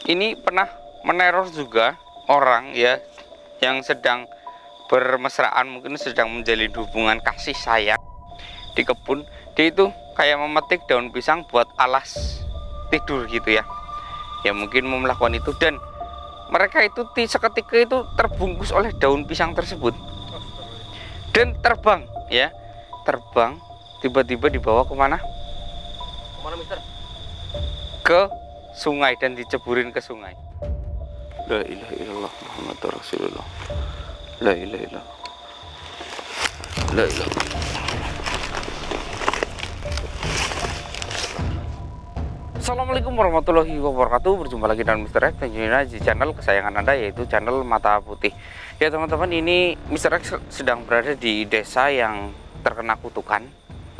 ini pernah meneror juga orang ya yang sedang bermesraan, mungkin sedang menjalin hubungan kasih sayang di kebun. Dia itu kayak memetik daun pisang buat alas tidur gitu ya. Ya mungkin mau melakukan itu, dan mereka itu seketika itu terbungkus oleh daun pisang tersebut dan terbang ya, terbang tiba-tiba dibawa kemana? Kemana, Mister? Ke sungai dan diceburin ke sungai. La ilaha illallah Muhammadur Rasulullah. La ilaha illallah. La ilaha. Assalamualaikum warahmatullahi wabarakatuh. Berjumpa lagi dengan Mr. X tentunya di channel kesayangan Anda, yaitu channel Mata Putih. Ya teman-teman, ini Mr. X sedang berada di desa yang terkena kutukan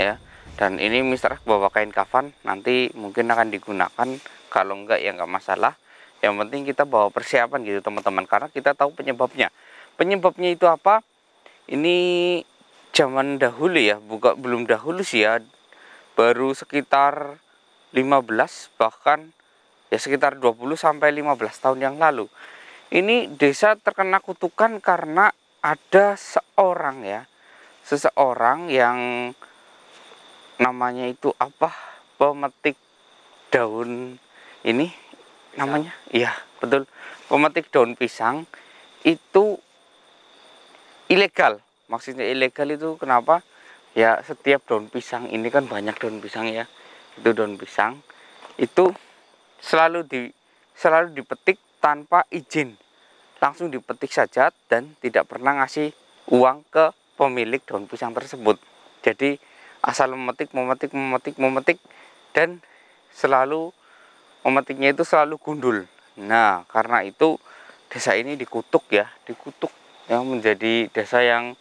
ya. Dan ini Mr. X bawa kain kafan, nanti mungkin akan digunakan, kalau enggak ya enggak masalah. Yang penting kita bawa persiapan gitu teman-teman, karena kita tahu penyebabnya. Penyebabnya itu apa? Ini zaman dahulu ya, belum dahulu sih ya, baru sekitar 15 bahkan ya sekitar 20 sampai 15 tahun yang lalu. Ini desa terkena kutukan karena ada seseorang yang namanya itu apa? Pemetik daun ini namanya? Iya, betul. Pemetik daun pisang itu ilegal. Maksudnya ilegal itu kenapa? Ya setiap daun pisang ini kan banyak daun pisang ya. Itu daun pisang itu selalu dipetik tanpa izin, langsung dipetik saja dan tidak pernah ngasih uang ke pemilik daun pisang tersebut. Jadi asal memetik dan selalu memetiknya itu selalu gundul. Nah karena itu desa ini dikutuk yang menjadi desa yang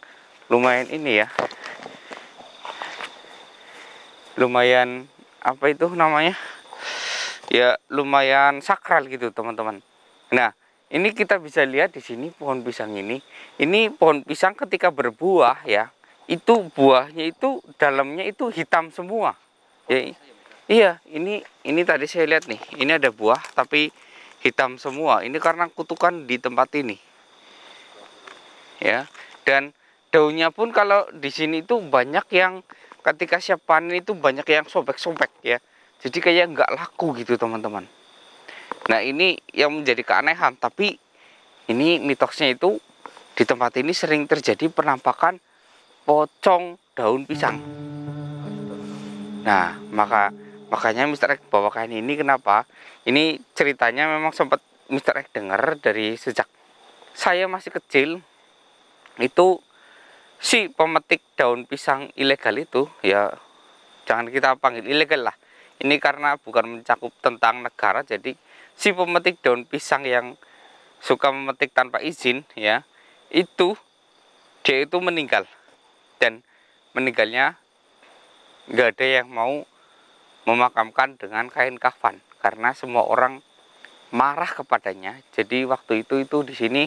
lumayan ini ya, lumayan apa itu namanya ya, lumayan sakral gitu teman-teman. Nah ini kita bisa lihat di sini pohon pisang ini pohon pisang ketika berbuah ya, itu buahnya itu dalamnya itu hitam semua ya. Iya, ini tadi saya lihat nih, ini ada buah tapi hitam semua. Ini karena kutukan di tempat ini ya. Dan daunnya pun kalau di sini itu banyak yang ketika siap panen itu banyak yang sobek-sobek ya. Jadi kayak nggak laku gitu teman-teman. Nah ini yang menjadi keanehan, tapi ini mitosnya itu di tempat ini sering terjadi penampakan pocong daun pisang. Nah makanya Mr. X bawakan ini kenapa? Ini ceritanya memang sempat Mr. X dengar dari sejak saya masih kecil. Itu si pemetik daun pisang ilegal itu ya, jangan kita panggil ilegal lah, ini karena bukan mencakup tentang negara. Jadi si pemetik daun pisang yang suka memetik tanpa izin ya, dia itu meninggal, dan meninggalnya nggak ada yang mau memakamkan dengan kain kafan karena semua orang marah kepadanya. Jadi waktu itu di sini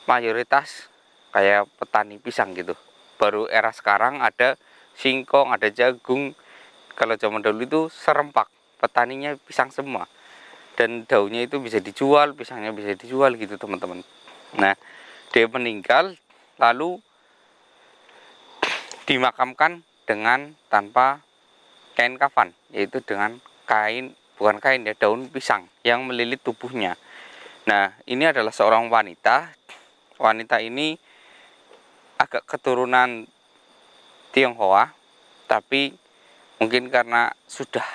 mayoritas kayak petani pisang gitu. Baru era sekarang ada singkong, ada jagung. Kalau zaman dulu itu serempak, petaninya pisang semua. Dan daunnya itu bisa dijual, pisangnya bisa dijual gitu teman-teman. Nah, dia meninggal lalu dimakamkan dengan tanpa kain kafan, yaitu dengan kain, bukan kain ya, daun pisang yang melilit tubuhnya. Nah, ini adalah seorang wanita. Wanita ini agak keturunan Tionghoa, tapi mungkin karena sudah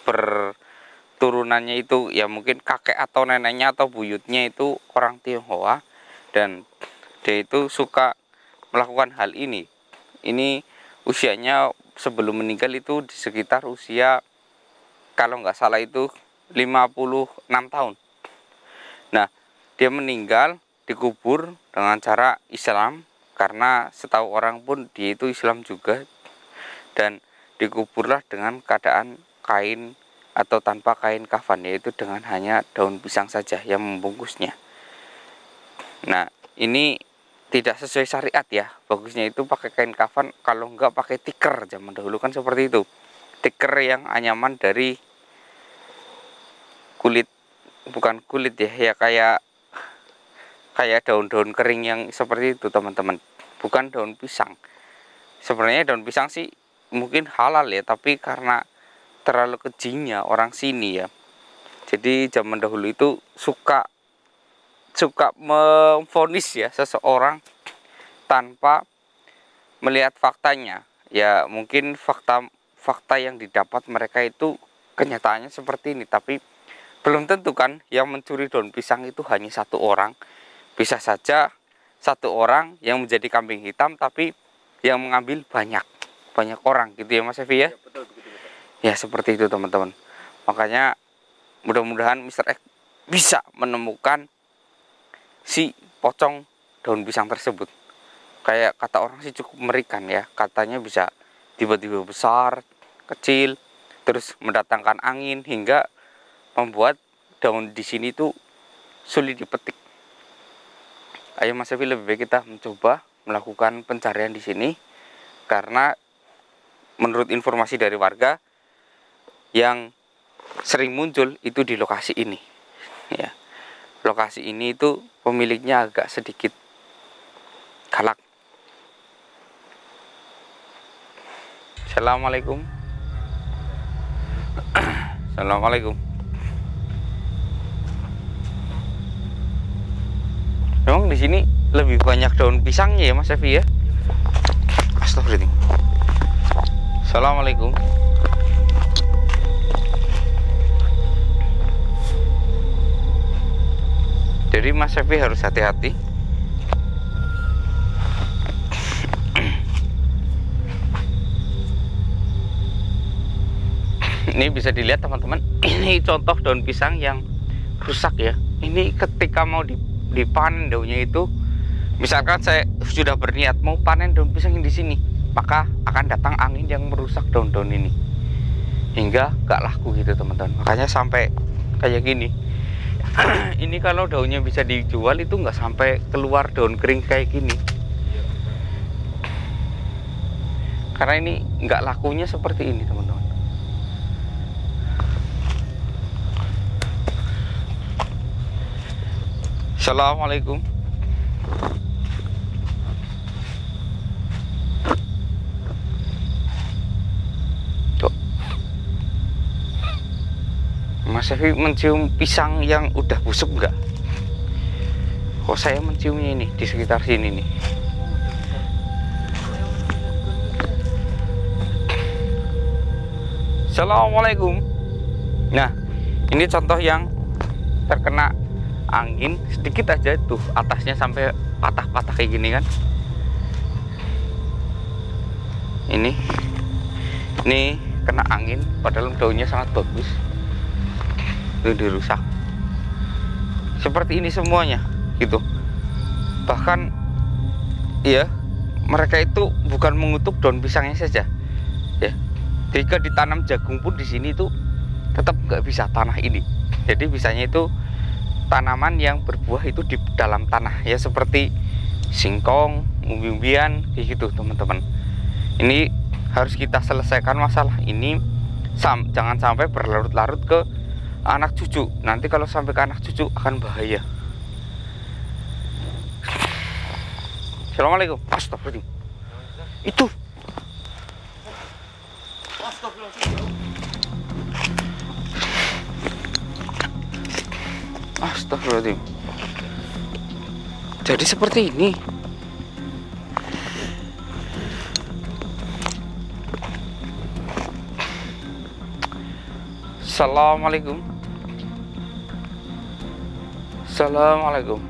berturunannya itu ya, mungkin kakek atau neneknya atau buyutnya itu orang Tionghoa, dan dia itu suka melakukan hal ini. Ini usianya sebelum meninggal itu di sekitar usia, kalau nggak salah itu 56 tahun. Nah, dia meninggal dikubur dengan cara Islam, karena setahu orang pun dia itu Islam juga, dan dikuburlah dengan keadaan kain atau tanpa kain kafan, yaitu dengan hanya daun pisang saja yang membungkusnya. Nah ini tidak sesuai syariat ya, bagusnya itu pakai kain kafan, kalau enggak pakai tikar. Zaman dahulu kan seperti itu, tikar yang anyaman dari kulit bukan kulit ya, ya kayak daun-daun kering yang seperti itu teman-teman, bukan daun pisang. Sebenarnya daun pisang sih mungkin halal ya, tapi karena terlalu kejinya orang sini ya, jadi zaman dahulu itu suka memvonis ya seseorang tanpa melihat faktanya. Ya mungkin fakta yang didapat mereka itu kenyataannya seperti ini, tapi belum tentu kan yang mencuri daun pisang itu hanya satu orang. Bisa saja satu orang yang menjadi kambing hitam, tapi yang mengambil banyak orang gitu ya Mas Evi ya. Ya, betul, begitu, betul. Ya seperti itu teman-teman. Makanya mudah-mudahan Mr. X bisa menemukan si pocong daun pisang tersebut. Kayak kata orang sih cukup mengerikan ya, katanya bisa tiba-tiba besar, kecil, terus mendatangkan angin hingga membuat daun di sini tuh sulit dipetik. Ayo Mas Evi, lebih baik kita mencoba melakukan pencarian di sini, karena menurut informasi dari warga yang sering muncul itu di lokasi ini ya. Lokasi ini itu pemiliknya agak sedikit galak. Assalamualaikum. Assalamualaikum. Memang di sini lebih banyak daun pisangnya ya Mas Evi ya. Astagfirullahaladzim. Assalamualaikum. Jadi Mas Evi harus hati-hati. Ini bisa dilihat teman-teman, ini contoh daun pisang yang rusak ya. Ini ketika mau dipanen daunnya itu, misalkan saya sudah berniat mau panen daun pisang di sini, maka akan datang angin yang merusak daun-daun ini hingga gak laku gitu teman-teman. Makanya sampai kayak gini. Ini kalau daunnya bisa dijual itu nggak sampai keluar daun kering kayak gini, karena ini nggak lakunya seperti ini teman-teman. Assalamualaikum. Mas Evi mencium pisang yang udah busuk nggak? Kok saya menciumnya ini di sekitar sini nih. Assalamualaikum. Nah, ini contoh yang terkena angin sedikit aja tuh, atasnya sampai patah-patah kayak gini kan. Ini kena angin, padahal daunnya sangat bagus. Itu dirusak seperti ini semuanya gitu. Bahkan ya, mereka itu bukan mengutuk daun pisangnya saja ya, jika ditanam jagung pun di sini tuh tetap nggak bisa tanah ini. Jadi bisanya itu tanaman yang berbuah itu di dalam tanah ya, seperti singkong, umbi-umbian kayak gitu teman-teman. Ini harus kita selesaikan masalah ini, jangan sampai berlarut-larut ke anak cucu. Nanti kalau sampai ke anak cucu akan bahaya. Assalamualaikum. Astagfirullahaladzim. Itu Astagfirullahaladzim. Jadi seperti ini. Assalamualaikum. Assalamualaikum.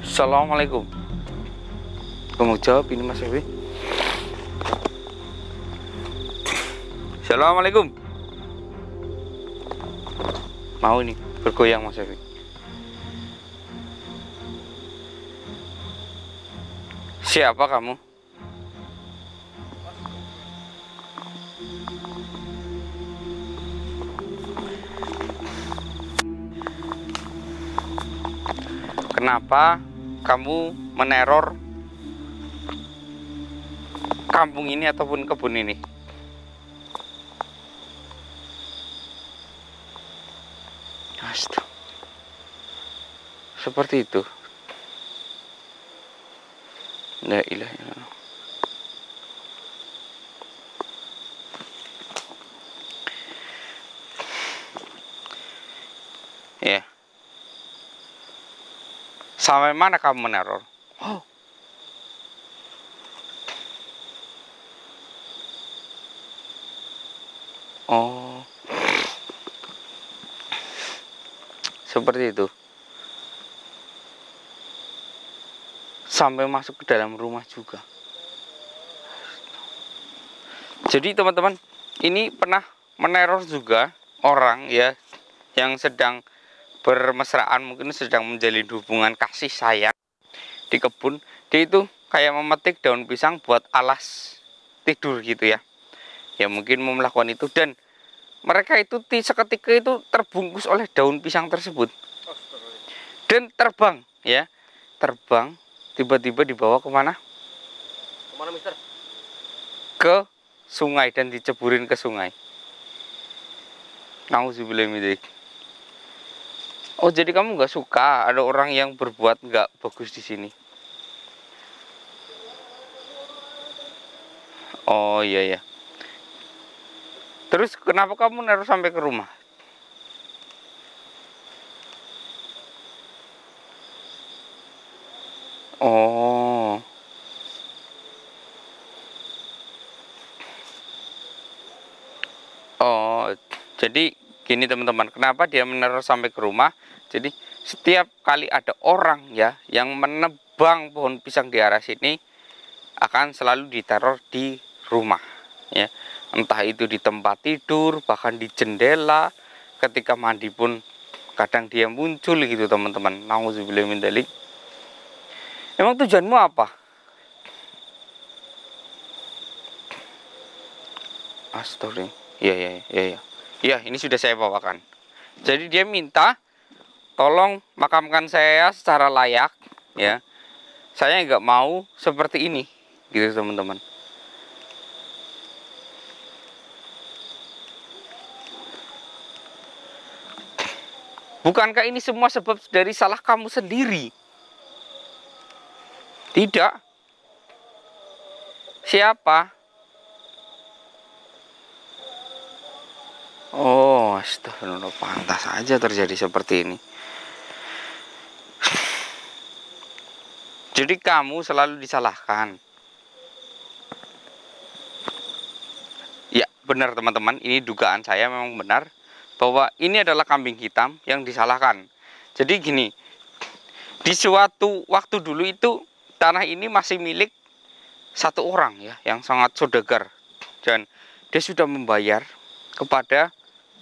Assalamualaikum. Kamu jawab ini Mas Evi. Assalamualaikum. Mau ini bergoyang Mas Evi. Siapa kamu? Kenapa kamu meneror kampung ini ataupun kebun ini. Astaga. Seperti itu. La ilaha illallah. Ya. Sampai mana kamu meneror? Oh. Oh. Seperti itu. Sampai masuk ke dalam rumah juga. Jadi teman-teman, ini pernah meneror juga orang ya yang sedang bermesraan, mungkin sedang menjalin hubungan kasih sayang di kebun. Dia itu kayak memetik daun pisang buat alas tidur gitu ya. Ya mungkin mau melakukan itu, dan mereka itu seketika itu terbungkus oleh daun pisang tersebut dan terbang ya, terbang tiba-tiba dibawa kemana? Kemana, Mister? Ke sungai dan diceburin ke sungai. Nauzubillah min dzalik. Oh, jadi kamu nggak suka ada orang yang berbuat nggak bagus di sini? Oh iya ya. Terus kenapa kamu naruh sampai ke rumah? Oh. Oh, jadi gini teman-teman, kenapa dia menaruh sampai ke rumah? Jadi setiap kali ada orang ya yang menebang pohon pisang di arah sini, akan selalu diteror di rumah ya. Entah itu di tempat tidur, bahkan di jendela, ketika mandi pun kadang dia muncul gitu teman-teman. Nauzubillah min dzalik. Emang tujuanmu apa? Astaga. Ya. Ya, ini sudah saya bawakan. Jadi dia minta tolong makamkan saya secara layak ya. Saya nggak mau seperti ini gitu teman-teman. Bukankah ini semua sebab dari salah kamu sendiri? Tidak. Siapa? Oh, astagfirullah, pantas saja terjadi seperti ini. Jadi kamu selalu disalahkan. Ya, benar teman-teman, ini dugaan saya memang benar bahwa ini adalah kambing hitam yang disalahkan. Jadi gini, di suatu waktu dulu itu tanah ini masih milik satu orang ya yang sangat saudagar, dan dia sudah membayar kepada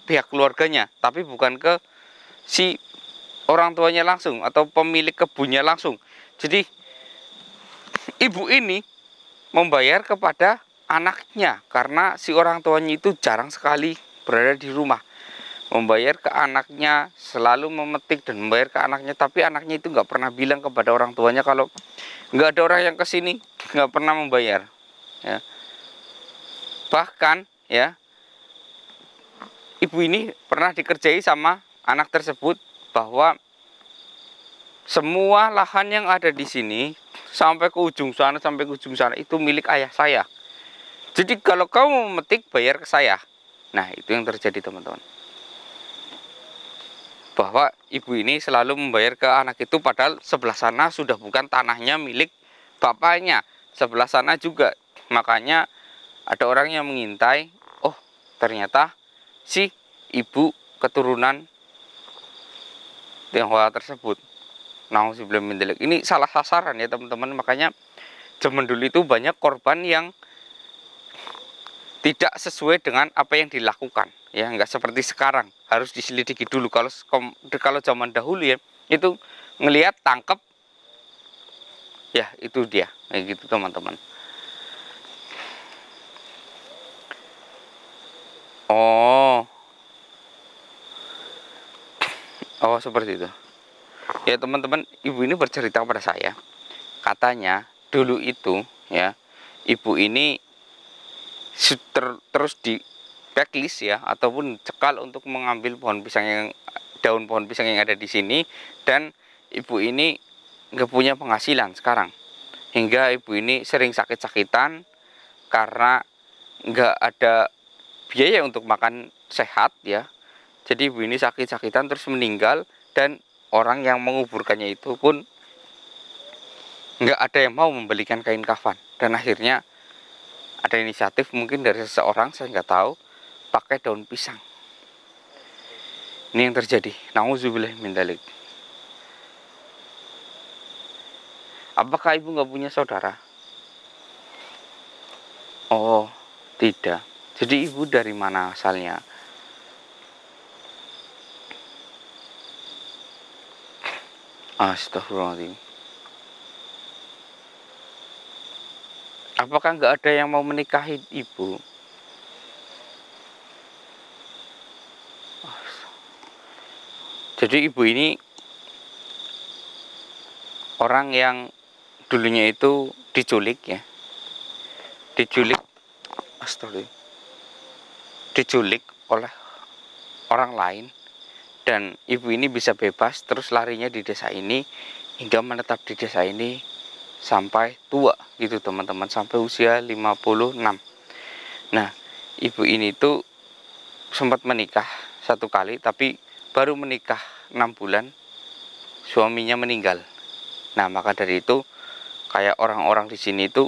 pihak keluarganya, tapi bukan ke si orang tuanya langsung atau pemilik kebunnya langsung. Jadi ibu ini membayar kepada anaknya karena si orang tuanya itu jarang sekali berada di rumah. Membayar ke anaknya, selalu memetik dan membayar ke anaknya, tapi anaknya itu nggak pernah bilang kepada orang tuanya kalau nggak ada orang yang kesini, nggak pernah membayar ya. Bahkan ya, ibu ini pernah dikerjai sama anak tersebut bahwa semua lahan yang ada di sini sampai ke ujung sana itu milik ayah saya. Jadi kalau kamu memetik, bayar ke saya. Nah, itu yang terjadi teman-teman. Bahwa ibu ini selalu membayar ke anak itu, padahal sebelah sana sudah bukan tanahnya milik bapaknya. Sebelah sana juga. Makanya ada orang yang mengintai, oh ternyata si ibu keturunan Tionghoa tersebut. Nauzubillah min dzalik. Ini salah sasaran ya teman-teman. Makanya zaman dulu itu banyak korban yang tidak sesuai dengan apa yang dilakukan ya, nggak seperti sekarang harus diselidiki dulu. Kalau zaman dahulu ya itu ngelihat tangkep ya, itu dia kayak gitu teman-teman. Oh seperti itu ya teman-teman. Ibu ini bercerita kepada saya, katanya dulu itu ya, ibu ini terus di backlist ya, ataupun cekal untuk mengambil daun pohon pisang yang ada di sini. Dan ibu ini nggak punya penghasilan sekarang, hingga ibu ini sering sakit-sakitan karena nggak ada biaya untuk makan sehat ya. Jadi ibu ini sakit-sakitan terus meninggal, dan orang yang menguburkannya itu pun nggak ada yang mau membelikan kain kafan. Dan akhirnya ada inisiatif mungkin dari seseorang, saya nggak tahu, pakai daun pisang. Ini yang terjadi. Nauzubillah min dzalik. Apakah ibu nggak punya saudara? Oh, tidak. Jadi ibu dari mana asalnya? Astagfirullahaladzim. Apakah nggak ada yang mau menikahi ibu? Jadi ibu ini orang yang dulunya itu diculik ya. Diculik, astagfirullah. Diculik oleh orang lain, dan ibu ini bisa bebas terus larinya di desa ini hingga menetap di desa ini sampai tua gitu teman-teman, sampai usia 56. Nah, ibu ini tuh sempat menikah satu kali, tapi baru menikah 6 bulan suaminya meninggal. Nah, maka dari itu kayak orang-orang di sini itu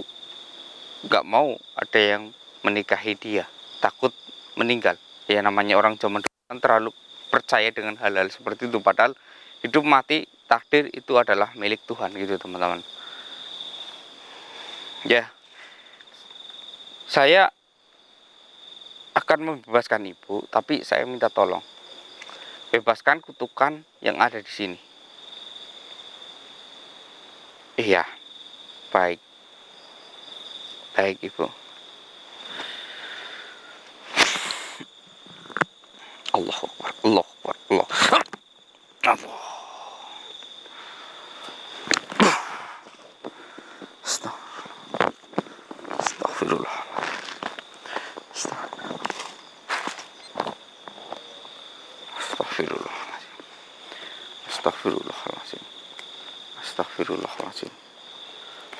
nggak mau ada yang menikahi dia, takut meninggal. Ya namanya orang zaman dulu kan terlalu percaya dengan hal-hal seperti itu, padahal hidup mati takdir itu adalah milik Tuhan gitu teman-teman. Ya, saya akan membebaskan ibu, tapi saya minta tolong bebaskan kutukan yang ada di sini. Iya, baik, baik ibu. Allahu Akbar, Allahu Akbar, Allah. Astagfirullah. Astagfirullahaladzim. Astagfirullahaladzim. Astagfirullahaladzim.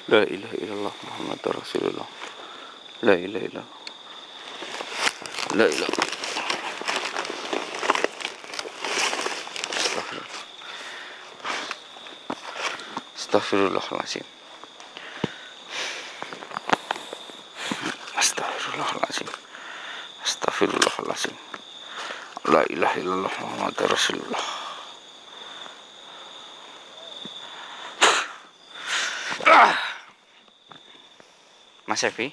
La ilaha illallah Muhammad Rasulullah. La ilaha illallah. La ilaha. Astagfirullahaladzim. Astagfirullahaladzim. Astagfirullahaladzim. La ilaha illallah Muhammad Rasulullah. Mas Evi,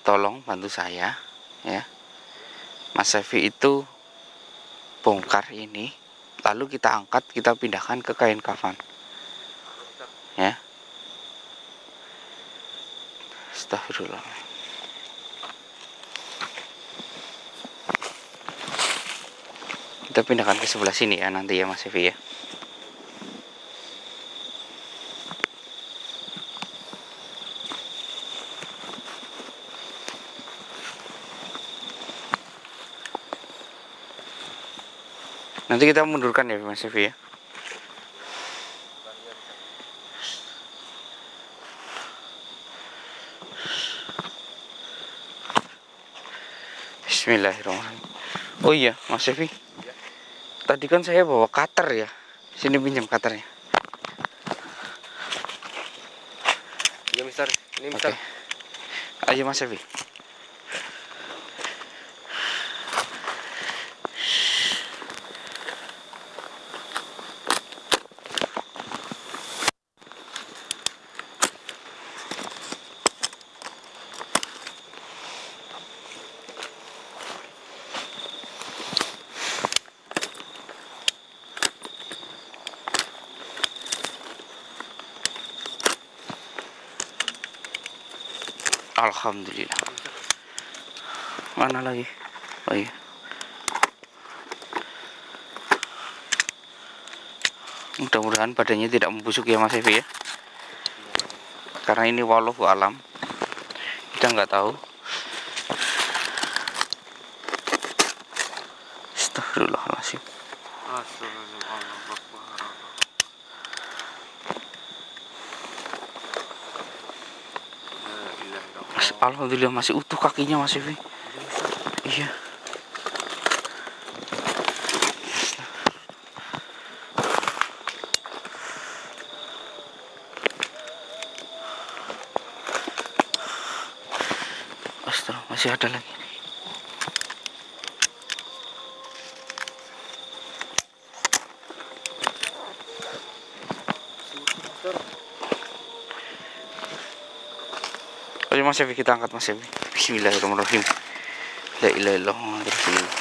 tolong bantu saya ya. Mas Evi itu bongkar ini, lalu kita angkat, kita pindahkan ke kain kafan ya. Astagfirullah. Kita pindahkan ke sebelah sini ya nanti ya Mas Evi ya. Nanti kita mundurkan ya Mas Evi ya. Bismillahirrahmanirrahim. Oh iya Mas Evi, tadi kan saya bawa cutter ya. Sini pinjam cutternya. Iya Mister, ini Mister. Oke. Ayo Mas Evi. Alhamdulillah. Mana lagi? Oh iya. Mudah-mudahan badannya tidak membusuk ya Mas Evi ya. Karena ini wallahu alam, kita nggak tahu. Alhamdulillah masih utuh kakinya Mas Evi. Iya. Astaga, masih ada lagi. Ayo Mas Evi, kita angkat Mas Evi. Bismillahirrahmanirrahim. La ilaha illallah Muhammadur Rasulullah.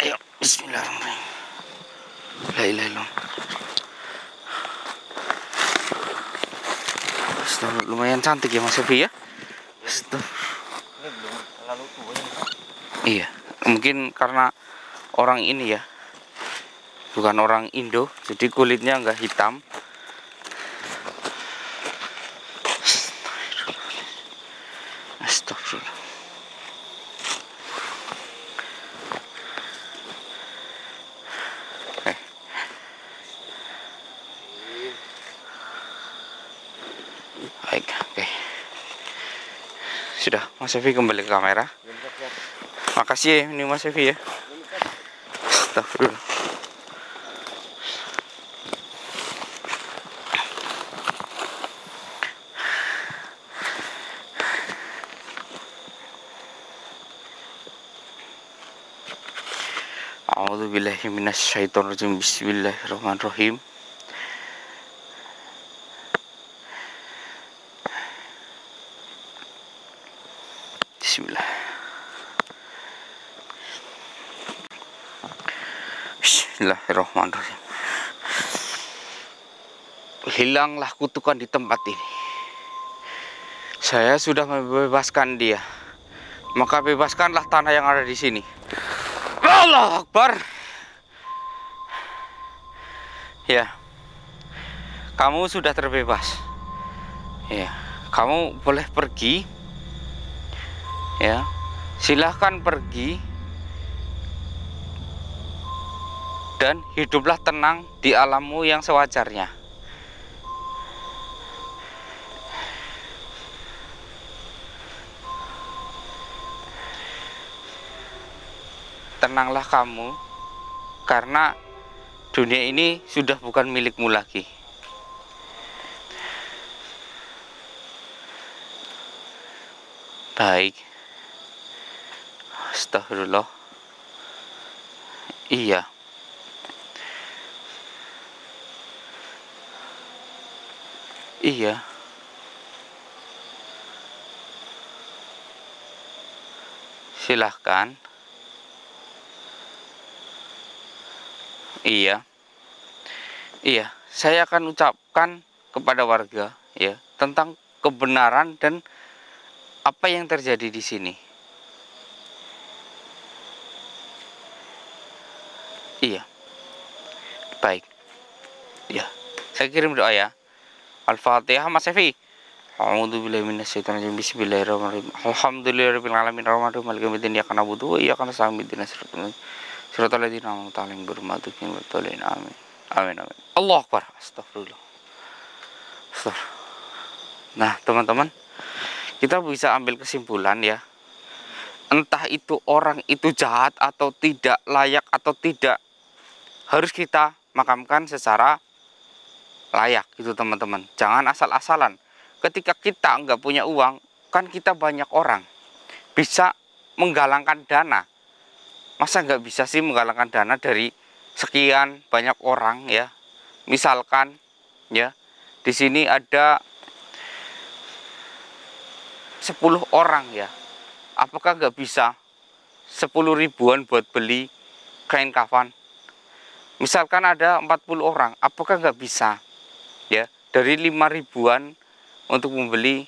Ayo, bismillahirrahmanirrahim. La ilaha illallah. Astaga, lumayan cantik ya Mas Evi ya. Ini belum terlalu tua ini. Iya, mungkin karena orang ini ya, bukan orang Indo, jadi kulitnya enggak hitam. Astagfirullah. Baik, oke. Sudah, Mas Evi kembali ke kamera. Makasih ya, ini Mas Evi ya. Astagfirullah. A'udzubillahi minasyaitonirrajim. Bismillahirrahmanirrahim. Bismillah. Bismillahirrahmanirrahim. Hilanglah kutukan di tempat ini. Saya sudah membebaskan dia. Maka bebaskanlah tanah yang ada di sini. Allahu Akbar. Ya. Kamu sudah terbebas. Ya. Kamu boleh pergi. Ya. Silahkan pergi. Dan hiduplah tenang di alammu yang sewajarnya. Tenanglah kamu, karena dunia ini sudah bukan milikmu lagi. Baik. Astagfirullah. Iya. Iya. Silahkan. Iya. Iya, saya akan ucapkan kepada warga ya tentang kebenaran dan apa yang terjadi di sini. Iya. Baik. Ya. Saya kirim doa ya. Al-Fatihah Mas Evi. A'udzubillahi minasyaitonirrajim. Bismillahirrahmanirrahim. Alhamdulillahirabbil alamin arrahmanirrahim maliki yaumiddin iyyaka na'budu wa iyyaka nasta'in ihdinas siratal ladzina an'amta 'alaihim ghairil maghdubi 'alaihim waladdallin. Amin. Amin amin. Allahu Akbar. Astagfirullah. Astagfirullah. Nah, teman-teman, kita bisa ambil kesimpulan ya. Entah itu orang itu jahat atau tidak, layak atau tidak, harus kita makamkan secara layak gitu teman-teman. Jangan asal-asalan. Ketika kita nggak punya uang, kan kita banyak orang bisa menggalangkan dana. Masa nggak bisa sih menggalangkan dana dari sekian banyak orang ya? Misalkan ya, di sini ada 10 orang ya. Apakah nggak bisa 10 ribuan buat beli kain kafan? Misalkan ada 40 orang, apakah nggak bisa ya dari 5 ribuan untuk membeli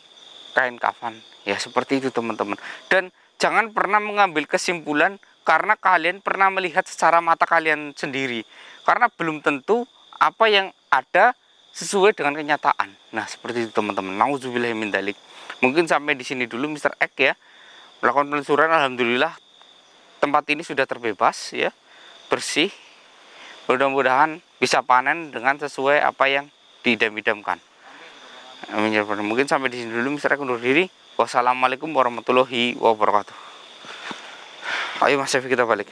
kain kafan? Ya seperti itu teman-teman. Dan jangan pernah mengambil kesimpulan karena kalian pernah melihat secara mata kalian sendiri. Karena belum tentu apa yang ada sesuai dengan kenyataan. Nah, seperti itu teman-teman. Nauzubillah min dzalik. Mungkin sampai di sini dulu Mr. X ya. Melakukan penelusuran, alhamdulillah tempat ini sudah terbebas ya. Bersih. Mudah-mudahan bisa panen dengan sesuai apa yang diidam-idamkan. Amin ya rabbal alamin. Mungkin sampai di sini dulu Mr. X undur diri. Wassalamualaikum warahmatullahi wabarakatuh. Ayo Mas Syafi kita balik.